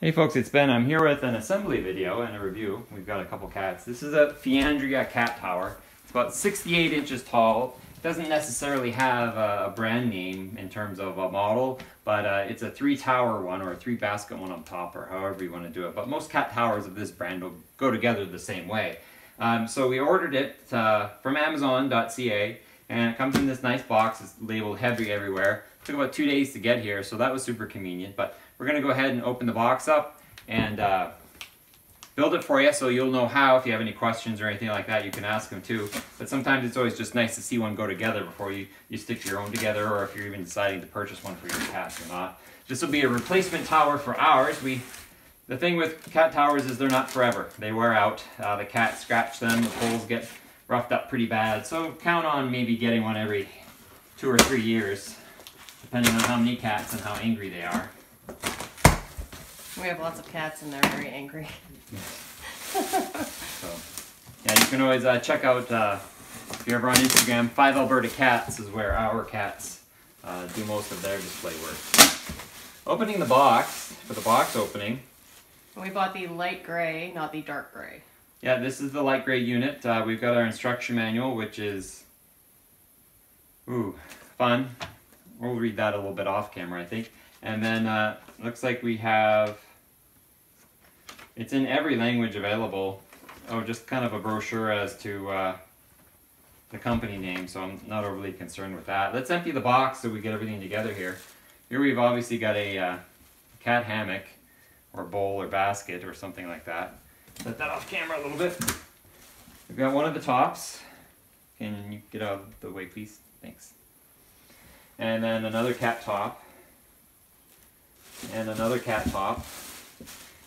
Hey folks, it's Ben. I'm here with an assembly video and a review. We've got a couple cats. This is a Feandrea cat tower. It's about 68 inches tall. It doesn't necessarily have a brand name in terms of a model, but it's a 3-tower one or a 3-basket one on top, or however you want to do it. But most cat towers of this brand will go together the same way. So we ordered it from Amazon.ca, and it comes in this nice box. It's labeled heavy everywhere. It took about 2 days to get here, so that was super convenient. But we're going to go ahead and open the box up and build it for you, so you'll know how. If you have any questions or anything like that, you can ask them too. But sometimes it's always just nice to see one go together before you stick your own together, or if you're even deciding to purchase one for your cats or not. This will be a replacement tower for ours. The thing with cat towers is they're not forever. They wear out. The cats scratch them, the poles get roughed up pretty bad. So count on maybe getting one every 2 or 3 years, depending on how many cats and how angry they are. We have lots of cats and they're very angry. So, yeah, you can always check out, if you're ever on Instagram, 5 Alberta Cats is where our cats do most of their display work. Opening the box, for the box opening. We bought the light gray, not the dark gray. Yeah, this is the light gray unit. We've got our instruction manual, which is, fun. We'll read that a little bit off camera, I think. And then looks like we have, it's in every language available. Oh, just kind of a brochure as to the company name, so I'm not overly concerned with that. Let's empty the box so we get everything together here. Here we've obviously got a cat hammock, or bowl, or basket, or something like that. Set that off camera a little bit. We've got one of the tops. Can you get out of the way, please? Thanks. And then another cat top. And another cat top.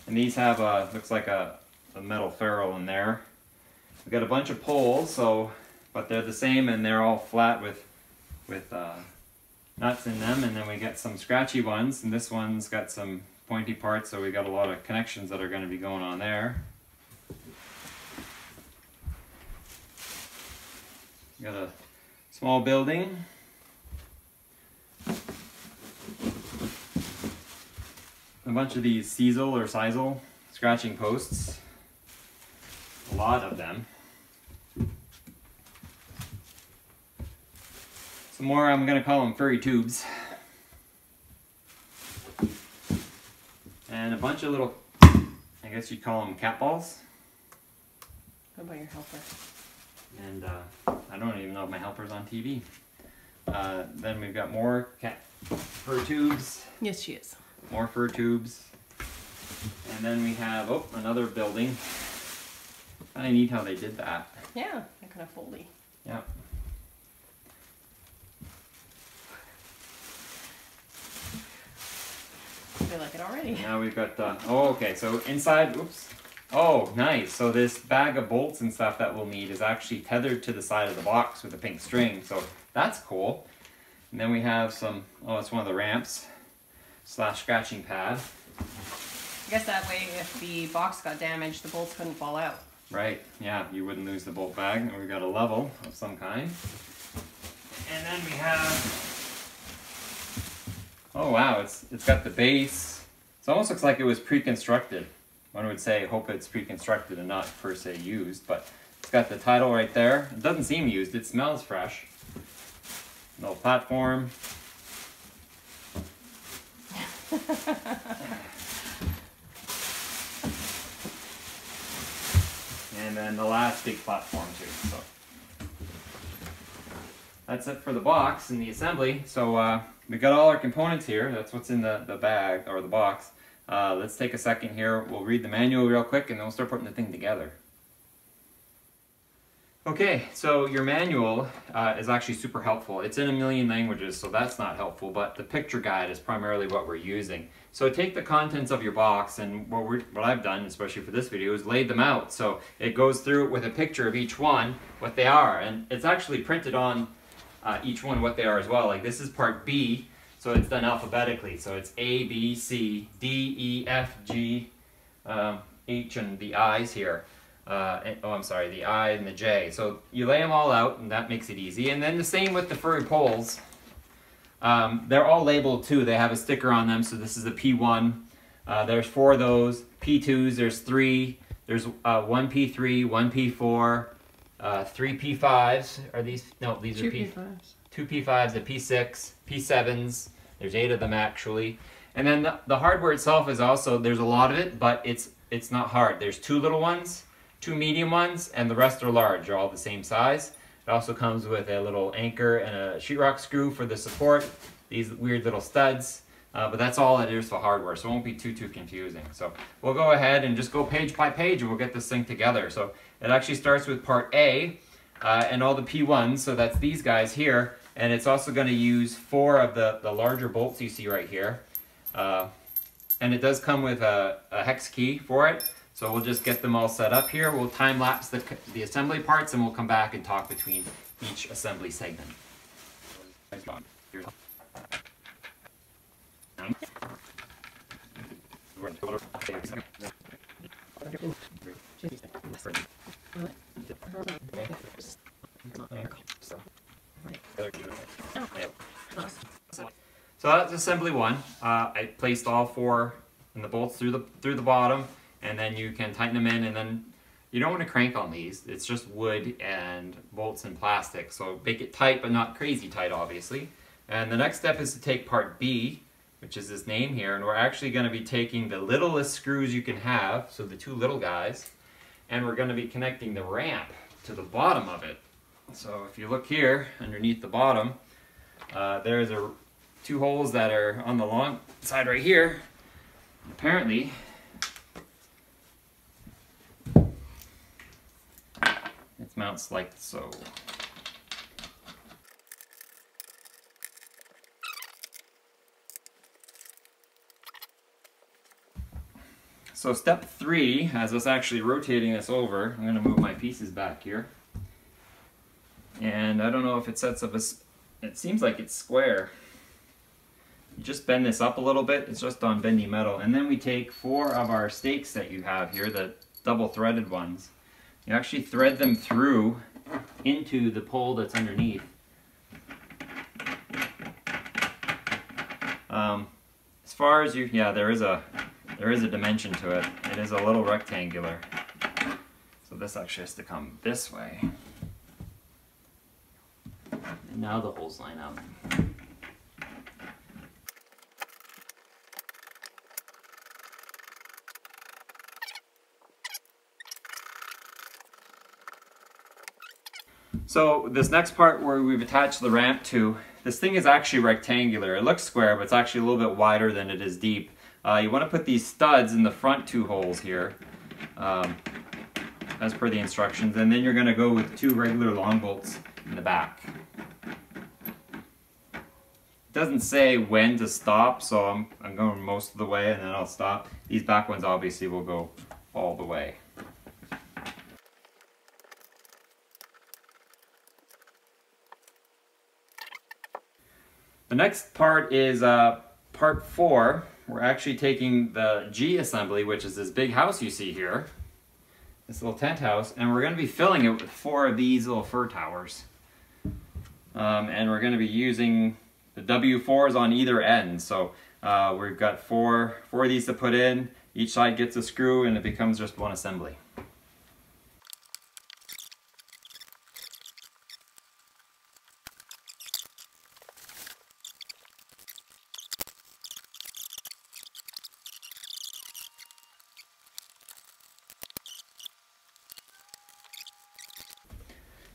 And these have looks like a metal ferrule in there. We've got a bunch of poles, but they're the same and they're all flat with nuts in them. And then we got some scratchy ones, and this one's got some pointy parts, so we got a lot of connections that are going to be going on there. We got a small building. A bunch of these sisal scratching posts. A lot of them. Some more, I'm going to call them furry tubes. And a bunch of little, I guess you'd call them cat balls. What about your helper? And I don't even know if my helper's on TV. Then we've got more cat fur tubes. Yes, she is. More fur tubes. And then we have, another building. Kind of neat how they did that. Yeah, they're kind of foldy. Yeah. I feel like it already. Now we've got, okay, so inside, oh, nice. So this bag of bolts and stuff that we'll need is actually tethered to the side of the box with a pink string. So that's cool. And then we have some, it's one of the ramps / scratching pad. I guess that way if the box got damaged, the bolts couldn't fall out. Right, yeah, you wouldn't lose the bolt bag. And we've got a level of some kind. And then we have, oh wow, it's got the base. It almost looks like it was pre-constructed. One would say, hope it's pre-constructed and not per se used, but it's got the title right there. It doesn't seem used, it smells fresh. No platform. And then the last big platform too. So that's it for the box and the assembly. So we got all our components here. That's what's in the bag or the box. Let's take a second here. We'll read the manual real quick and then we'll start putting the thing together. Okay, so your manual is actually super helpful. It's in a million languages, so that's not helpful, but the picture guide is primarily what we're using. So take the contents of your box, and what I've done, especially for this video, is laid them out. So it goes through with a picture of each one, what they are, and it's actually printed on each one what they are as well. Like this is part B, so it's done alphabetically. So it's A, B, C, D, E, F, G, H, and the I's here. The I and the J. So you lay them all out, and that makes it easy. And then the same with the furry poles. They're all labeled too. They have a sticker on them. So this is a P1, There's 4 of those. P2s, there's 3. There's 1 P3, 1 P4, 3 P5s. Are these? No, these are 2 P5s. 2 P5s, a P6, P7s. There's 8 of them actually. And then the hardware itself is also, there's a lot of it, but it's not hard. There's 2 little ones, 2 medium ones, and the rest are large. They're all the same size. It also comes with a little anchor and a sheetrock screw for the support. These weird little studs. But that's all it is for hardware, so it won't be too confusing. So we'll go ahead and just go page by page and we'll get this thing together. So it actually starts with part A and all the P1s, so that's these guys here. And it's also going to use 4 of the larger bolts you see right here. And it does come with a hex key for it. So we'll just get them all set up here. We'll time lapse the assembly parts and we'll come back and talk between each assembly segment. So that's assembly 1. I placed all 4 in the bolts through the bottom, and then you can tighten them in, and then you don't want to crank on these. It's just wood and bolts and plastic, so make it tight but not crazy tight, obviously. And the next step is to take part B, which is this name here, and we're actually going to be taking the littlest screws you can have, so the 2 little guys, and we're going to be connecting the ramp to the bottom of it. So if you look here underneath the bottom, there's 2 holes that are on the long side right here. Apparently it mounts like so. So step 3 has us actually rotating this over. I'm going to move my pieces back here. And I don't know if it sets up it seems like it's square. You just bend this up a little bit. It's just on bendy metal. And then we take 4 of our stakes that you have here, the double threaded ones. You actually thread them through into the pole that's underneath. As far as there is a dimension to it. It is a little rectangular. So this actually has to come this way. And now the holes line up. So this next part where we've attached the ramp to, this thing is actually rectangular. It looks square, but it's actually a little bit wider than it is deep. You want to put these studs in the front 2 holes here, as per the instructions, and then you're going to go with 2 regular long bolts in the back. It doesn't say when to stop, so I'm going most of the way and then I'll stop. These back ones obviously will go all the way. The next part is part 4. We're actually taking the G assembly, which is this big house you see here, this little tent house, and we're going to be filling it with 4 of these little fur towers. And we're going to be using the W4s on either end. So we've got 4 of these to put in. Each side gets a screw and it becomes just one assembly.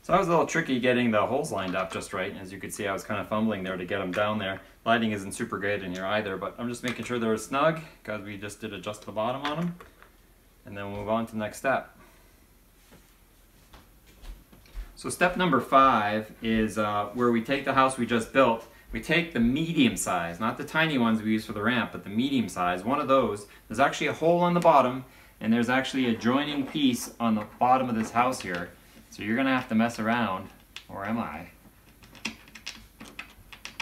So that was a little tricky getting the holes lined up just right. As you could see, I was kind of fumbling there to get them down there. Lighting isn't super great in here either, but I'm just making sure they're snug because we just did adjust the bottom on them. And then we'll move on to the next step. So step number 5 is where we take the house we just built. We take the medium size, not the tiny ones we use for the ramp, but the medium size, one of those. There's actually a hole on the bottom, and there's actually a joining piece on the bottom of this house here. So you're going to have to mess around, or am I?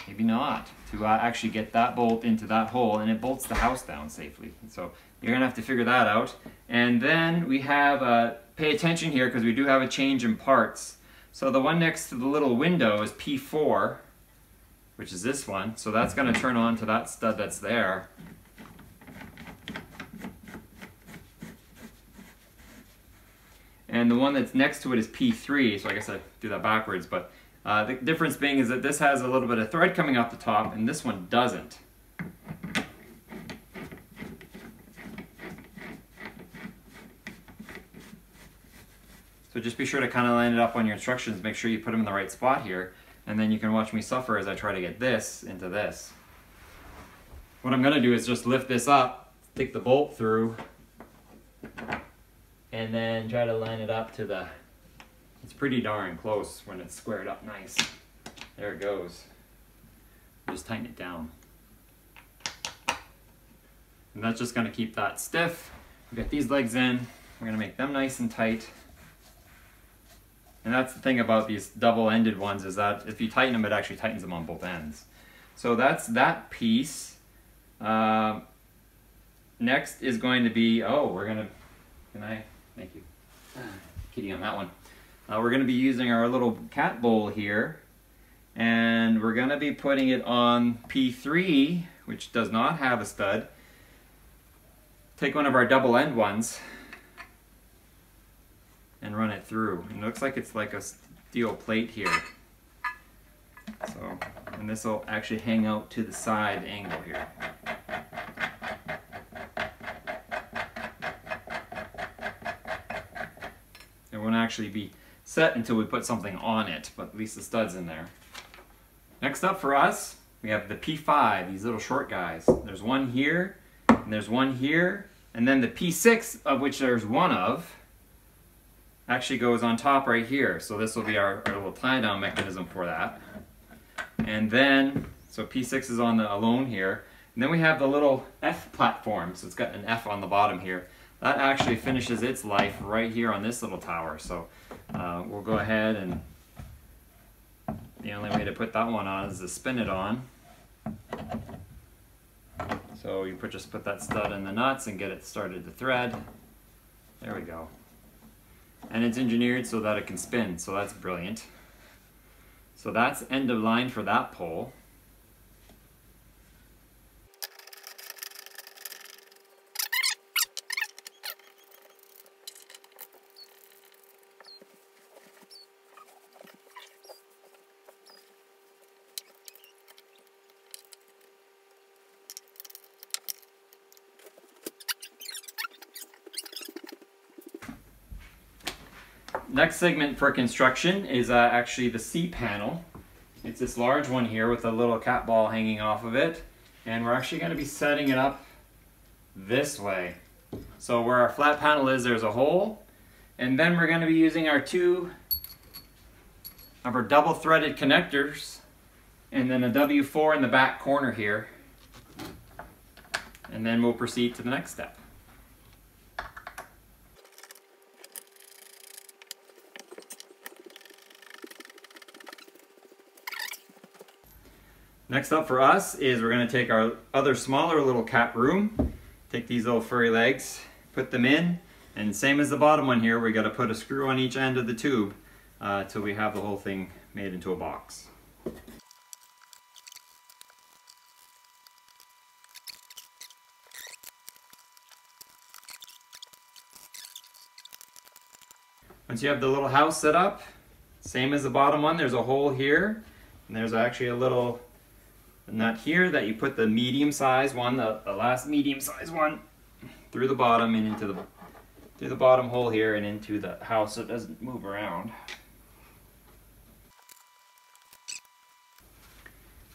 Maybe not, to actually get that bolt into that hole, and it bolts the house down safely. So you're going to have to figure that out. And then we have, pay attention here because we do have a change in parts. So the one next to the little window is P4, which is this one. So that's going to turn on to that stud that's there. and the one that's next to it is P3, so I guess I do that backwards, but the difference being is that this has a little bit of thread coming off the top and this one doesn't. So just be sure to kind of line it up on your instructions, make sure you put them in the right spot here, and then you can watch me suffer as I try to get this into this. What I'm going to do is just lift this up, stick the bolt through, and then try to line it up to the, it's pretty darn close when it's squared up nice. There it goes. Just tighten it down. And that's just going to keep that stiff. We got these legs in, we're going to make them nice and tight. And that's the thing about these double-ended ones, is that if you tighten them, it actually tightens them on both ends. So that's that piece. Next is going to be, can I, thank you, kitty on that one. We're going to be using our little cat bowl here, and we're going to be putting it on P3, which does not have a stud. Take one of our double end ones and run it through. It looks like it's like a steel plate here. So, and this will actually hang out to the side angle here. It won't actually be set until we put something on it, but at least the stud's in there. Next up for us, we have the P5, these little short guys. There's one here, and there's one here, and then the P6, of which there's one of, actually goes on top right here. So this will be our little tie down mechanism for that. And then, so P6 is on the alone here. And then we have the little F platform. So it's got an F on the bottom here. That actually finishes its life right here on this little tower. So we'll go ahead, and the only way to put that one on is to spin it on. So you just put that stud in the nuts and get it started to thread. There we go. And it's engineered so that it can spin, so that's brilliant. So that's end of line for that pole. Next segment for construction is actually the C panel. It's this large one here with a little cat ball hanging off of it, and we're actually going to be setting it up this way. So where our flat panel is, there's a hole, and then we're going to be using our two of our double threaded connectors, and then a W4 in the back corner here, and then we'll proceed to the next step. Next up for us is we're going to take our other smaller little cat room, take these little furry legs, put them in, and same as the bottom one here, we got to put a screw on each end of the tube till we have the whole thing made into a box. Once you have the little house set up, same as the bottom one, there's a hole here, and there's actually a little nut here that you put the medium size one, the last medium size one, through the bottom and into through the bottom hole here and into the house so it doesn't move around.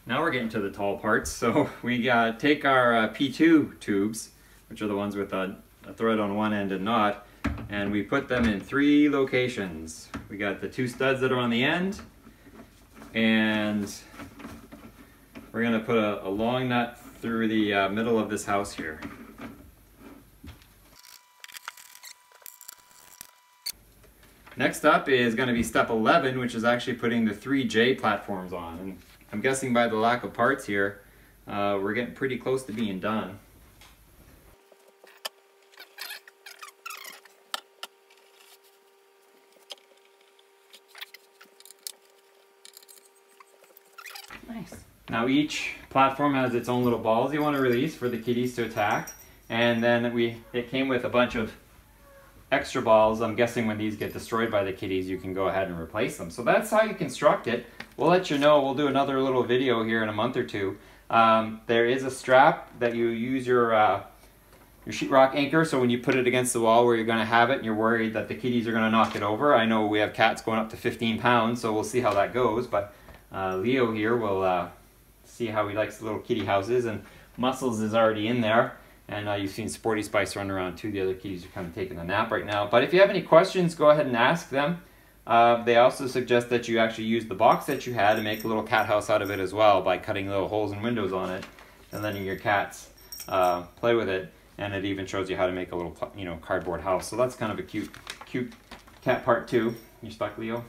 Now we're getting to the tall parts. So we take our P2 tubes, which are the ones with a thread on one end and not, and we put them in 3 locations. We got the 2 studs that are on the end, and we're going to put a long nut through the middle of this house here. Next up is going to be step 11, which is actually putting the 3 J platforms on. And I'm guessing by the lack of parts here, we're getting pretty close to being done. Nice. Now each platform has its own little balls you want to release for the kitties to attack, and then it came with a bunch of extra balls, I'm guessing when these get destroyed by the kitties, you can go ahead and replace them. So that's how you construct it. We'll let you know. We'll do another little video here in a month or two. There is a strap that you use your sheetrock anchor, so when you put it against the wall where you're going to have it and you're worried that the kitties are going to knock it over. I know we have cats going up to 15 pounds, so we'll see how that goes. But Leo here will see how he likes the little kitty houses, and Muscles is already in there. And you've seen Sporty Spice run around too. The other kitties are kind of taking a nap right now. But if you have any questions, go ahead and ask them. They also suggest that you actually use the box that you had and make a little cat house out of it as well by cutting little holes and windows on it and letting your cats play with it. And it even shows you how to make a little, cardboard house. So that's kind of a cute cat part too. You stuck, Leo?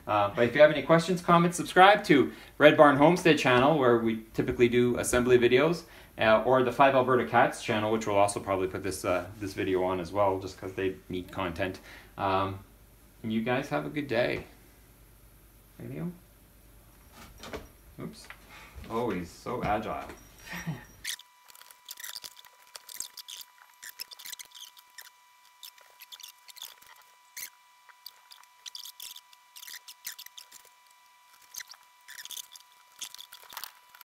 But if you have any questions, comments, subscribe to Red Barn Homestead channel, where we typically do assembly videos, or the Five Alberta Cats channel, which we'll also probably put this video on as well, just because they need content. And you guys have a good day. Hey, Leo? Oops. Oh, he's so agile.